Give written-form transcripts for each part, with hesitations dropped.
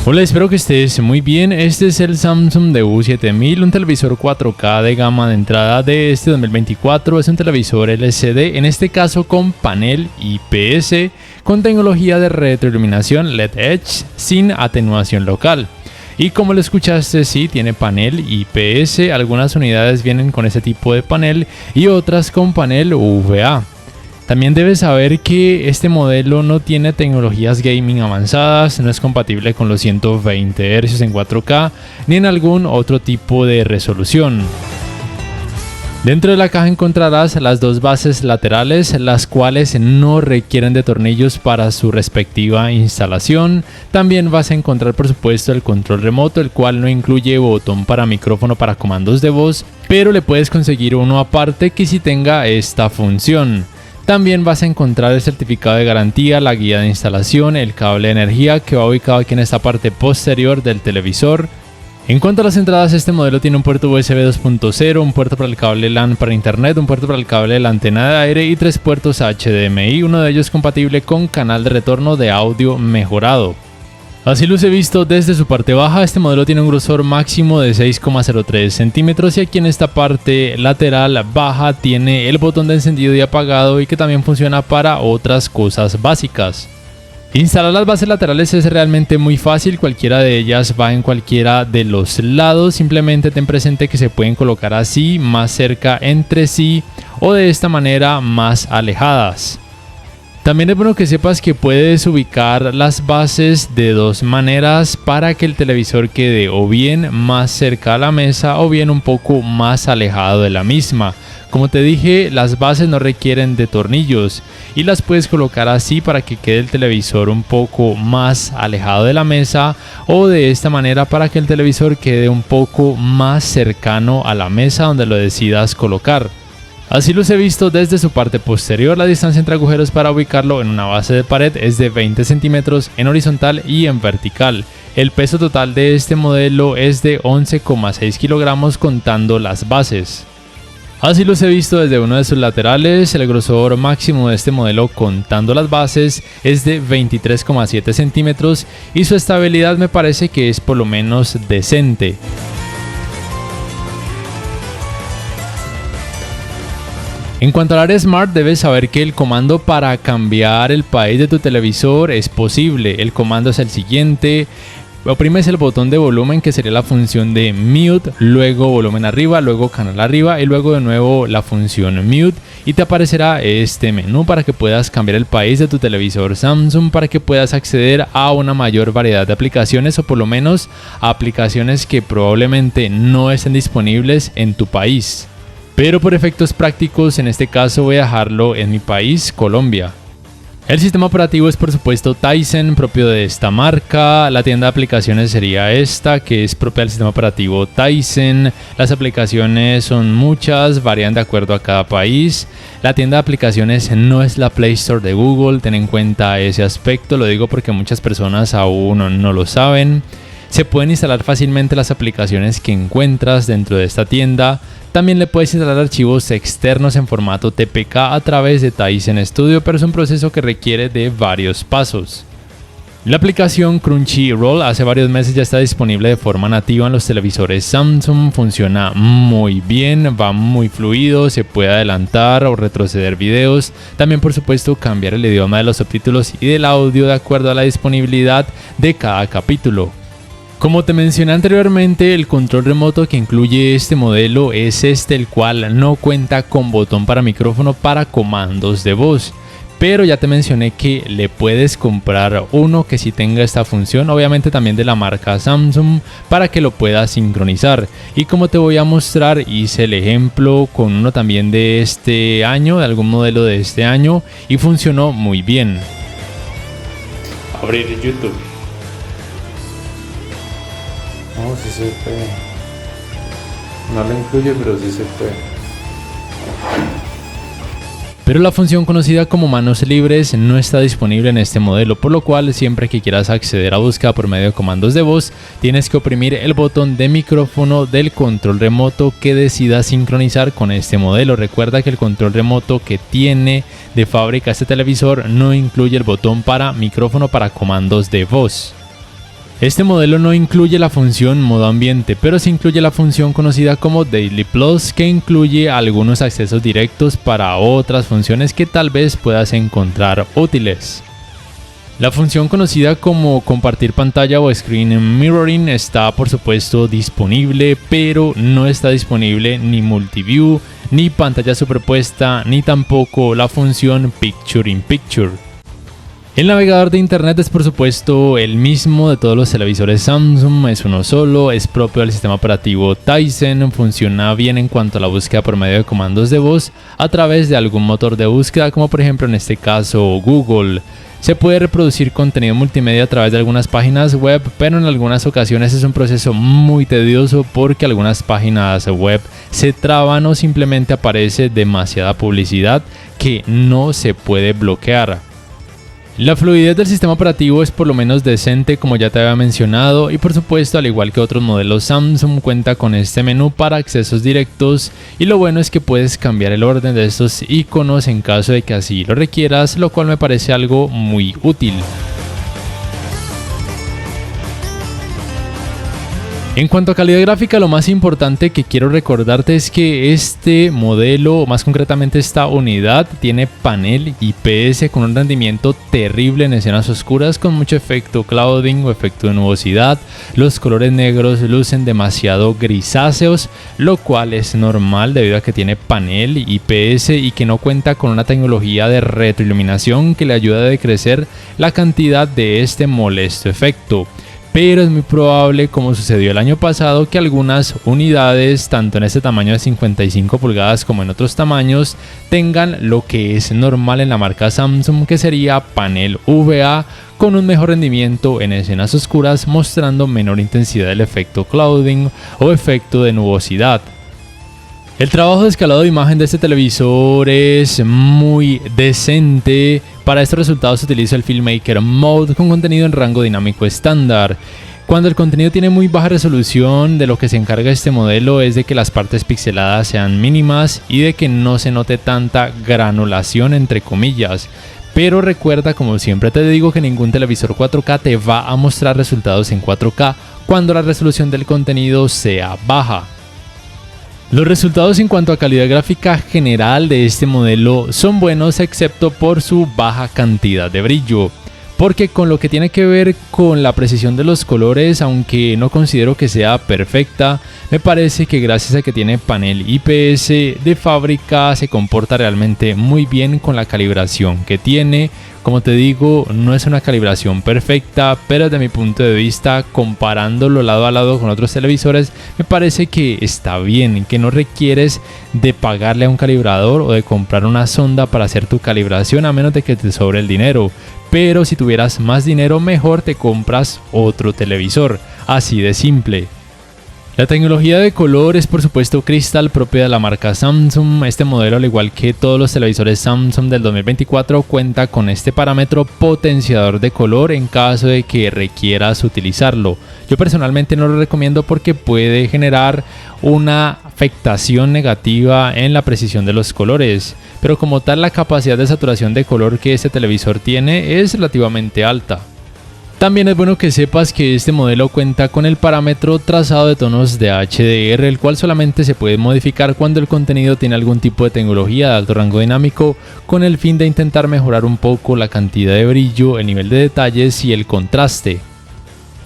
Hola, espero que estés muy bien. Este es el Samsung DU7000, un televisor 4K de gama de entrada de este 2024. Es un televisor LCD, en este caso con panel IPS, con tecnología de retroiluminación LED Edge sin atenuación local. Y como lo escuchaste, sí, tiene panel IPS. Algunas unidades vienen con ese tipo de panel y otras con panel UVA. También debes saber que este modelo no tiene tecnologías gaming avanzadas, no es compatible con los 120 Hz en 4K ni en algún otro tipo de resolución. Dentro de la caja encontrarás las dos bases laterales, las cuales no requieren de tornillos para su respectiva instalación. También vas a encontrar, por supuesto, el control remoto, el cual no incluye botón para micrófono para comandos de voz, pero le puedes conseguir uno aparte que sí tenga esta función. También vas a encontrar el certificado de garantía, la guía de instalación, el cable de energía que va ubicado aquí en esta parte posterior del televisor. En cuanto a las entradas, este modelo tiene un puerto USB 2.0, un puerto para el cable LAN para internet, un puerto para el cable de la antena de aire y 3 puertos HDMI, uno de ellos compatible con canal de retorno de audio mejorado. Así luce visto desde su parte baja. Este modelo tiene un grosor máximo de 6,03 centímetros y aquí en esta parte lateral baja tiene el botón de encendido y apagado y que también funciona para otras cosas básicas. Instalar las bases laterales es realmente muy fácil, cualquiera de ellas va en cualquiera de los lados, simplemente ten presente que se pueden colocar así, más cerca entre sí o de esta manera más alejadas. También es bueno que sepas que puedes ubicar las bases de dos maneras para que el televisor quede o bien más cerca a la mesa o bien un poco más alejado de la misma. Como te dije, las bases no requieren de tornillos y las puedes colocar así para que quede el televisor un poco más alejado de la mesa o de esta manera para que el televisor quede un poco más cercano a la mesa donde lo decidas colocar. Así los he visto desde su parte posterior. La distancia entre agujeros para ubicarlo en una base de pared es de 20 centímetros en horizontal y en vertical. El peso total de este modelo es de 11,6 kilogramos contando las bases. Así los he visto desde uno de sus laterales. El grosor máximo de este modelo contando las bases es de 23,7 centímetros y su estabilidad me parece que es por lo menos decente. En cuanto al área Smart, debes saber que el comando para cambiar el país de tu televisor es posible. El comando es el siguiente: oprimes el botón de volumen, que sería la función de mute, luego volumen arriba, luego canal arriba y luego de nuevo la función mute y te aparecerá este menú para que puedas cambiar el país de tu televisor Samsung, para que puedas acceder a una mayor variedad de aplicaciones o por lo menos a aplicaciones que probablemente no estén disponibles en tu país. Pero por efectos prácticos, en este caso voy a dejarlo en mi país, Colombia. El sistema operativo es por supuesto Tizen, propio de esta marca. La tienda de aplicaciones sería esta, que es propia del sistema operativo Tizen. Las aplicaciones son muchas, varían de acuerdo a cada país. La tienda de aplicaciones no es la Play Store de Google, ten en cuenta ese aspecto, lo digo porque muchas personas aún no lo saben. Se pueden instalar fácilmente las aplicaciones que encuentras dentro de esta tienda. También le puedes instalar archivos externos en formato TPK a través de Tizen Studio, pero es un proceso que requiere de varios pasos. La aplicación Crunchyroll hace varios meses ya está disponible de forma nativa en los televisores Samsung, funciona muy bien, va muy fluido, se puede adelantar o retroceder videos, también por supuesto cambiar el idioma de los subtítulos y del audio de acuerdo a la disponibilidad de cada capítulo. Como te mencioné anteriormente, el control remoto que incluye este modelo es el cual no cuenta con botón para micrófono para comandos de voz. Pero ya te mencioné que le puedes comprar uno que sí tenga esta función, obviamente también de la marca Samsung, para que lo puedas sincronizar. Y como te voy a mostrar, hice el ejemplo con uno también de este año, de algún modelo de este año, y funcionó muy bien. Abrir YouTube. No, sí se puede. No lo incluye, pero sí se puede. Pero la función conocida como manos libres no está disponible en este modelo, por lo cual siempre que quieras acceder a búsqueda por medio de comandos de voz, tienes que oprimir el botón de micrófono del control remoto que decidas sincronizar con este modelo. Recuerda que el control remoto que tiene de fábrica este televisor no incluye el botón para micrófono para comandos de voz. Este modelo no incluye la función modo ambiente, pero sí incluye la función conocida como Daily Plus, que incluye algunos accesos directos para otras funciones que tal vez puedas encontrar útiles. La función conocida como compartir pantalla o screen mirroring está por supuesto disponible, pero no está disponible ni multiview, ni pantalla superpuesta, ni tampoco la función Picture in Picture. El navegador de internet es por supuesto el mismo de todos los televisores Samsung, es uno solo, es propio del sistema operativo Tizen, funciona bien en cuanto a la búsqueda por medio de comandos de voz a través de algún motor de búsqueda, como por ejemplo en este caso Google. Se puede reproducir contenido multimedia a través de algunas páginas web, pero en algunas ocasiones es un proceso muy tedioso porque algunas páginas web se traban o simplemente aparece demasiada publicidad que no se puede bloquear. La fluidez del sistema operativo es por lo menos decente, como ya te había mencionado, y por supuesto, al igual que otros modelos Samsung, cuenta con este menú para accesos directos, y lo bueno es que puedes cambiar el orden de estos iconos en caso de que así lo requieras, lo cual me parece algo muy útil. En cuanto a calidad gráfica, lo más importante que quiero recordarte es que este modelo, más concretamente esta unidad, tiene panel IPS con un rendimiento terrible en escenas oscuras con mucho efecto clouding o efecto de nubosidad. Los colores negros lucen demasiado grisáceos, lo cual es normal debido a que tiene panel IPS y que no cuenta con una tecnología de retroiluminación que le ayuda a decrecer la cantidad de este molesto efecto. Pero es muy probable, como sucedió el año pasado, que algunas unidades, tanto en este tamaño de 55 pulgadas como en otros tamaños, tengan lo que es normal en la marca Samsung, que sería panel VA con un mejor rendimiento en escenas oscuras, mostrando menor intensidad del efecto clouding o efecto de nubosidad. El trabajo de escalado de imagen de este televisor es muy decente. Para estos resultados se utiliza el Filmmaker Mode con contenido en rango dinámico estándar. Cuando el contenido tiene muy baja resolución, de lo que se encarga este modelo es de que las partes pixeladas sean mínimas y de que no se note tanta granulación entre comillas. Pero recuerda, como siempre te digo, que ningún televisor 4K te va a mostrar resultados en 4K cuando la resolución del contenido sea baja. Los resultados en cuanto a calidad gráfica general de este modelo son buenos, excepto por su baja cantidad de brillo, porque con lo que tiene que ver con la precisión de los colores, aunque no considero que sea perfecta, me parece que gracias a que tiene panel IPS de fábrica se comporta realmente muy bien con la calibración que tiene. Como te digo, no es una calibración perfecta, pero desde mi punto de vista, comparándolo lado a lado con otros televisores, me parece que está bien, que no requieres de pagarle a un calibrador o de comprar una sonda para hacer tu calibración a menos de que te sobre el dinero. Pero si tuvieras más dinero, mejor te compras otro televisor, así de simple. La tecnología de color es por supuesto Crystal, propia de la marca Samsung. Este modelo, al igual que todos los televisores Samsung del 2024, cuenta con este parámetro potenciador de color en caso de que requieras utilizarlo. Yo personalmente no lo recomiendo porque puede generar una afectación negativa en la precisión de los colores, pero como tal la capacidad de saturación de color que este televisor tiene es relativamente alta. También es bueno que sepas que este modelo cuenta con el parámetro trazado de tonos de HDR, el cual solamente se puede modificar cuando el contenido tiene algún tipo de tecnología de alto rango dinámico, con el fin de intentar mejorar un poco la cantidad de brillo, el nivel de detalles y el contraste.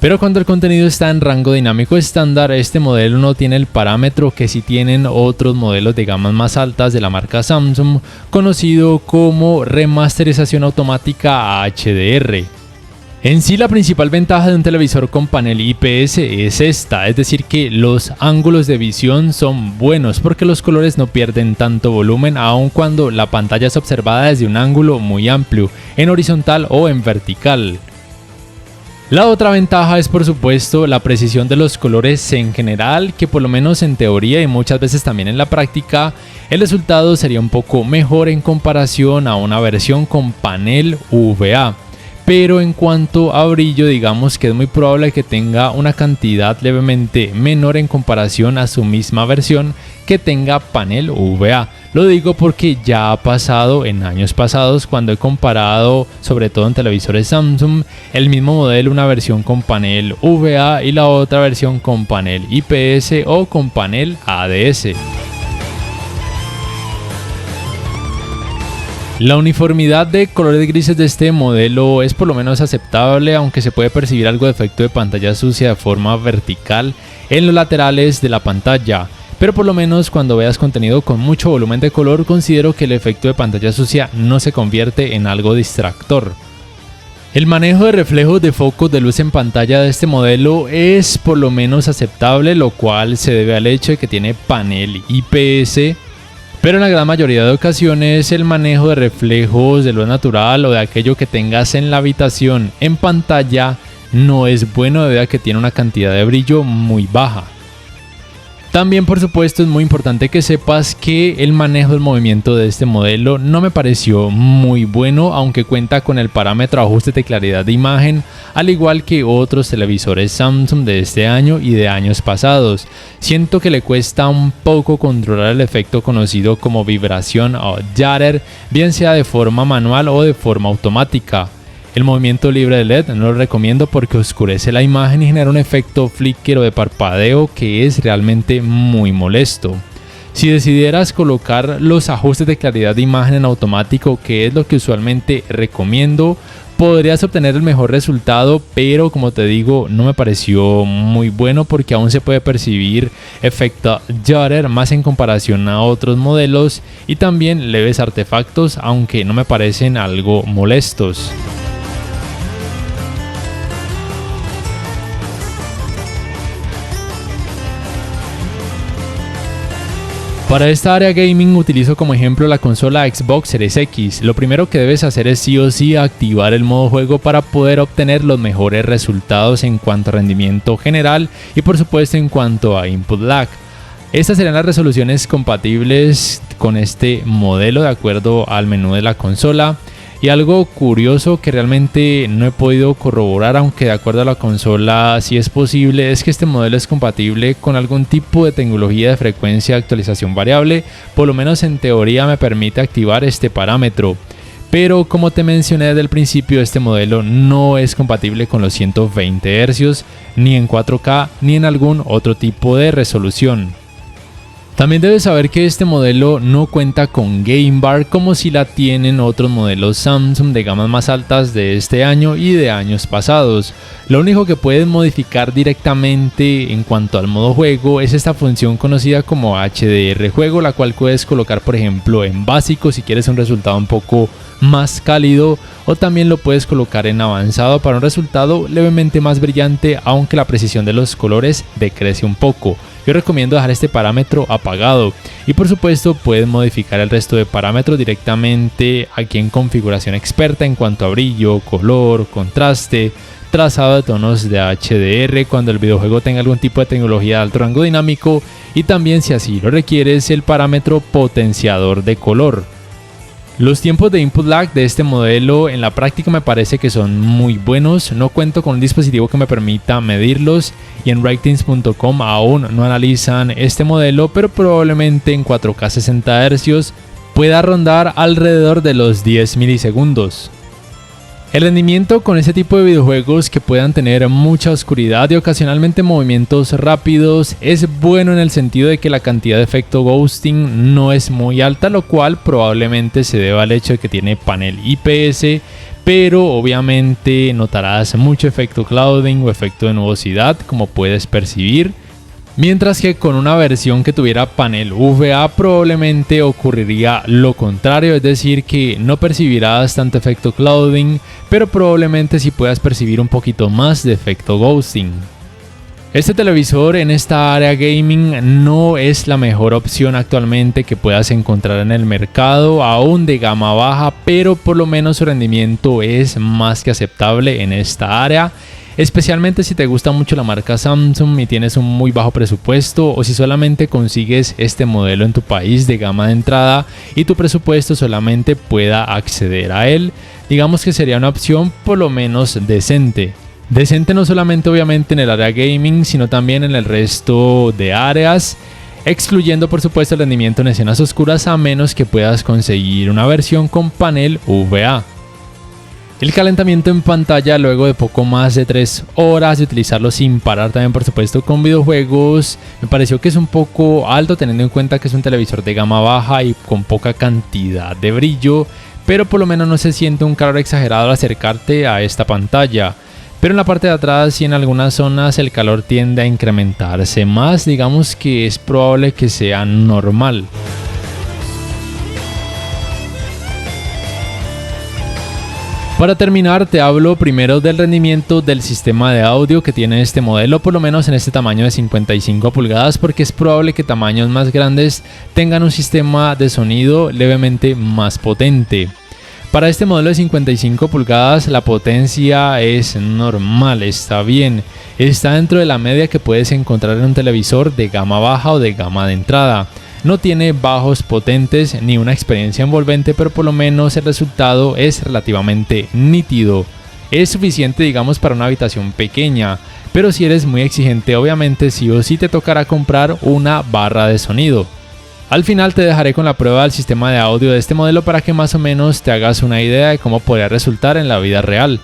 Pero cuando el contenido está en rango dinámico estándar, este modelo no tiene el parámetro que sí tienen otros modelos de gamas más altas de la marca Samsung, conocido como remasterización automática a HDR. En sí, la principal ventaja de un televisor con panel IPS es esta, es decir que los ángulos de visión son buenos porque los colores no pierden tanto volumen aun cuando la pantalla es observada desde un ángulo muy amplio, en horizontal o en vertical. La otra ventaja es por supuesto la precisión de los colores en general, que por lo menos en teoría y muchas veces también en la práctica, el resultado sería un poco mejor en comparación a una versión con panel VA. Pero en cuanto a brillo, digamos que es muy probable que tenga una cantidad levemente menor en comparación a su misma versión que tenga panel VA. Lo digo porque ya ha pasado en años pasados cuando he comparado, sobre todo en televisores Samsung, el mismo modelo, una versión con panel VA y la otra versión con panel IPS o con panel ADS. La uniformidad de colores grises de este modelo es por lo menos aceptable, aunque se puede percibir algo de efecto de pantalla sucia de forma vertical en los laterales de la pantalla. Pero por lo menos cuando veas contenido con mucho volumen de color, considero que el efecto de pantalla sucia no se convierte en algo distractor. El manejo de reflejos de focos de luz en pantalla de este modelo es por lo menos aceptable, lo cual se debe al hecho de que tiene panel IPS. Pero en la gran mayoría de ocasiones el manejo de reflejos de luz natural o de aquello que tengas en la habitación en pantalla no es bueno debido a que tiene una cantidad de brillo muy baja. También por supuesto es muy importante que sepas que el manejo del movimiento de este modelo no me pareció muy bueno, aunque cuenta con el parámetro ajuste de claridad de imagen, al igual que otros televisores Samsung de este año y de años pasados. Siento que le cuesta un poco controlar el efecto conocido como vibración o judder, bien sea de forma manual o de forma automática. El movimiento libre de LED no lo recomiendo porque oscurece la imagen y genera un efecto flicker o de parpadeo que es realmente muy molesto. Si decidieras colocar los ajustes de claridad de imagen en automático, que es lo que usualmente recomiendo, podrías obtener el mejor resultado, pero como te digo, no me pareció muy bueno porque aún se puede percibir efecto judder más en comparación a otros modelos y también leves artefactos, aunque no me parecen algo molestos. Para esta área gaming utilizo como ejemplo la consola Xbox Series X. Lo primero que debes hacer es sí o sí activar el modo juego para poder obtener los mejores resultados en cuanto a rendimiento general y por supuesto en cuanto a input lag. Estas serán las resoluciones compatibles con este modelo de acuerdo al menú de la consola. Y algo curioso que realmente no he podido corroborar, aunque de acuerdo a la consola sí es posible, es que este modelo es compatible con algún tipo de tecnología de frecuencia de actualización variable, por lo menos en teoría me permite activar este parámetro. Pero como te mencioné desde el principio, este modelo no es compatible con los 120 Hz, ni en 4K, ni en algún otro tipo de resolución. También debes saber que este modelo no cuenta con Game Bar como si la tienen otros modelos Samsung de gamas más altas de este año y de años pasados. Lo único que puedes modificar directamente en cuanto al modo juego es esta función conocida como HDR juego, la cual puedes colocar por ejemplo en básico si quieres un resultado un poco más cálido, o también lo puedes colocar en avanzado para un resultado levemente más brillante, aunque la precisión de los colores decrece un poco. Yo recomiendo dejar este parámetro apagado y por supuesto puedes modificar el resto de parámetros directamente aquí en configuración experta en cuanto a brillo, color, contraste, trazado de tonos de HDR cuando el videojuego tenga algún tipo de tecnología de alto rango dinámico y también, si así lo requieres, el parámetro potenciador de color. Los tiempos de input lag de este modelo en la práctica me parece que son muy buenos. No cuento con un dispositivo que me permita medirlos y en Ratings.com aún no analizan este modelo, pero probablemente en 4K 60 Hz pueda rondar alrededor de los 10 milisegundos. El rendimiento con este tipo de videojuegos que puedan tener mucha oscuridad y ocasionalmente movimientos rápidos es bueno en el sentido de que la cantidad de efecto ghosting no es muy alta, lo cual probablemente se deba al hecho de que tiene panel IPS, pero obviamente notarás mucho efecto clouding o efecto de nubosidad como puedes percibir. Mientras que con una versión que tuviera panel VA probablemente ocurriría lo contrario, es decir que no percibirás tanto efecto clouding, pero probablemente sí puedas percibir un poquito más de efecto ghosting. Este televisor en esta área gaming no es la mejor opción actualmente que puedas encontrar en el mercado, aún de gama baja, pero por lo menos su rendimiento es más que aceptable en esta área. Especialmente si te gusta mucho la marca Samsung y tienes un muy bajo presupuesto, o si solamente consigues este modelo en tu país de gama de entrada y tu presupuesto solamente pueda acceder a él, digamos que sería una opción por lo menos decente. Decente no solamente obviamente en el área gaming, sino también en el resto de áreas. excluyendo por supuesto el rendimiento en escenas oscuras a menos que puedas conseguir una versión con panel VA. El calentamiento en pantalla luego de poco más de 3 horas de utilizarlo sin parar también por supuesto con videojuegos me pareció que es un poco alto teniendo en cuenta que es un televisor de gama baja y con poca cantidad de brillo, pero por lo menos no se siente un calor exagerado al acercarte a esta pantalla. Pero en la parte de atrás y en algunas zonas el calor tiende a incrementarse más, digamos que es probable que sea normal. Para terminar te hablo primero del rendimiento del sistema de audio que tiene este modelo, por lo menos en este tamaño de 55 pulgadas, porque es probable que tamaños más grandes tengan un sistema de sonido levemente más potente. Para este modelo de 55 pulgadas la potencia es normal, está bien, está dentro de la media que puedes encontrar en un televisor de gama baja o de gama de entrada. No tiene bajos potentes ni una experiencia envolvente, pero por lo menos el resultado es relativamente nítido. Es suficiente digamos para una habitación pequeña, pero si eres muy exigente obviamente sí o sí te tocará comprar una barra de sonido. Al final te dejaré con la prueba del sistema de audio de este modelo para que más o menos te hagas una idea de cómo podría resultar en la vida real.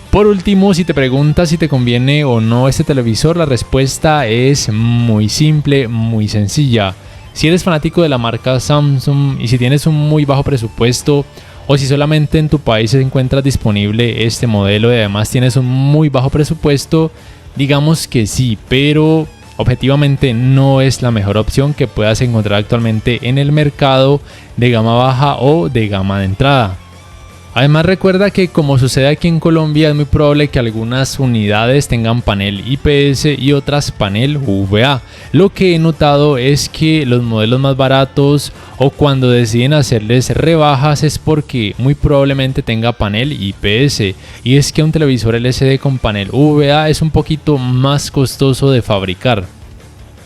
Por último, si te preguntas si te conviene o no este televisor, la respuesta es muy simple, muy sencilla. Si eres fanático de la marca Samsung y si tienes un muy bajo presupuesto o si solamente en tu país se encuentra disponible este modelo y además tienes un muy bajo presupuesto, digamos que sí, pero objetivamente no es la mejor opción que puedas encontrar actualmente en el mercado de gama baja o de gama de entrada. Además recuerda que como sucede aquí en Colombia es muy probable que algunas unidades tengan panel IPS y otras panel VA. Lo que he notado es que los modelos más baratos o cuando deciden hacerles rebajas es porque muy probablemente tenga panel IPS, y es que un televisor LCD con panel VA es un poquito más costoso de fabricar.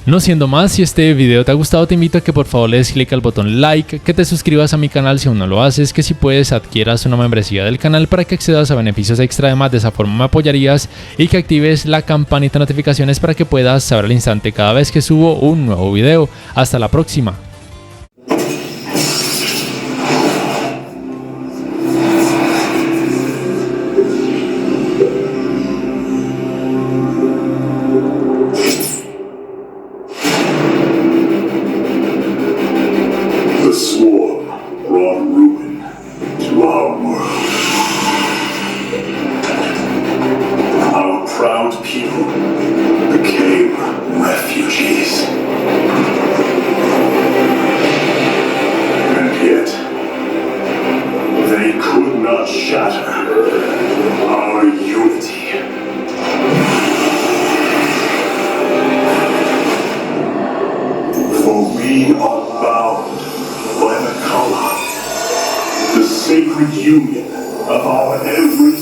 No siendo más, si este video te ha gustado te invito a que por favor le des clic al botón like, que te suscribas a mi canal si aún no lo haces, que si puedes adquieras una membresía del canal para que accedas a beneficios extra, además de esa forma me apoyarías, y que actives la campanita de notificaciones para que puedas saber al instante cada vez que subo un nuevo video. Hasta la próxima. The swarm brought ruin to our world. Our proud people became refugees. And yet, they could not shatter our unity. For we are bound by the color, the sacred union of our every